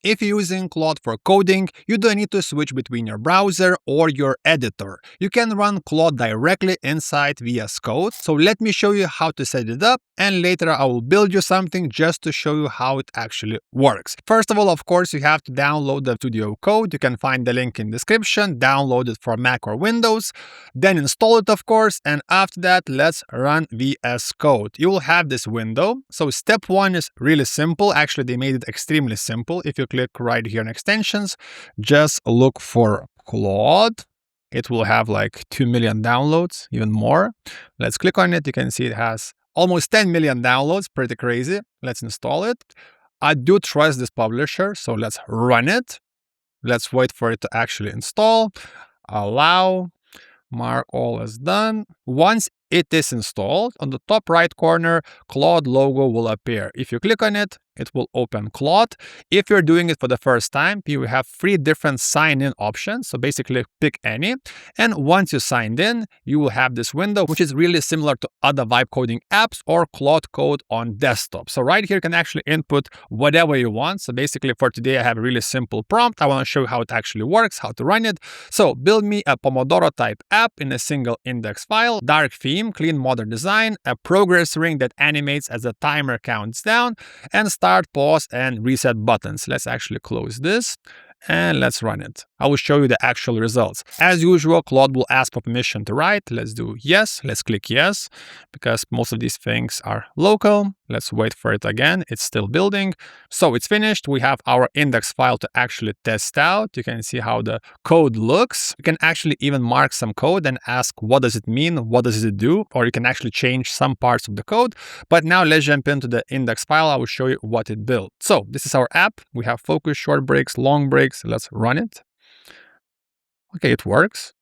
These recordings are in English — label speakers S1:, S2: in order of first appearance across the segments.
S1: if you're using Claude for coding, you don't need to switch between your browser or your editor. You can run Claude directly inside VS Code. So let me show you how to set it up, and later I will build you something just to show you how it actually works. First of all, of course, you have to download the Studio Code. You can find the link in the description. Download it for Mac or Windows. Then install it, of course, and after that, let's run VS Code. You will have this window. So step one is really simple. Actually, they made it extremely simple. If you click right here in extensions, just look for Claude. It will have like 2 million downloads, even more. Let's click on it. You can see it has almost 10 million downloads. Pretty crazy. Let's install it. I do trust this publisher, so let's run it. Let's wait for it to actually install. Allow. Mark all as done. Once it is installed, on the top right corner, Claude logo will appear. If you click on it, it will open Claude. If you're doing it for the first time, you have 3 different sign-in options. So basically pick any. And once you signed in, you will have this window, which is really similar to other vibe coding apps or Claude Code on desktop. So right here, you can actually input whatever you want. So basically for today, I have a really simple prompt. I want to show you how it actually works, how to run it. So build me a Pomodoro type app in a single index file, dark theme, clean modern design, a progress ring that animates as the timer counts down, and start, pause, and reset buttons. Let's actually close this and let's run it. I will show you the actual results. As usual, Claude will ask for permission to write. Let's do yes. Let's click yes, because most of these things are local. Let's wait for it again. It's still building. So it's finished. We have our index file to actually test out. You can see how the code looks. You can actually even mark some code and ask, what does it mean? What does it do? Or you can actually change some parts of the code. But now let's jump into the index file. I will show you what it built. So this is our app. We have focus, short breaks, long breaks. Let's run it. Okay, it works.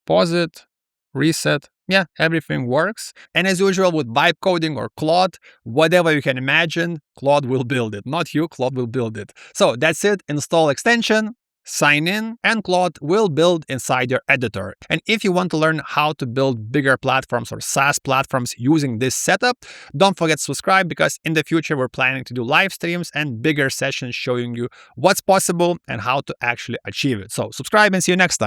S1: Pause it, reset. Yeah, everything works. And as usual with vibe coding or Claude, whatever you can imagine, Claude will build it. Not you, Claude will build it. So that's it. Install extension, sign in, and Claude will build inside your editor. And if you want to learn how to build bigger platforms or SaaS platforms using this setup, don't forget to subscribe, because in the future, we're planning to do live streams and bigger sessions showing you what's possible and how to actually achieve it. So subscribe and see you next time.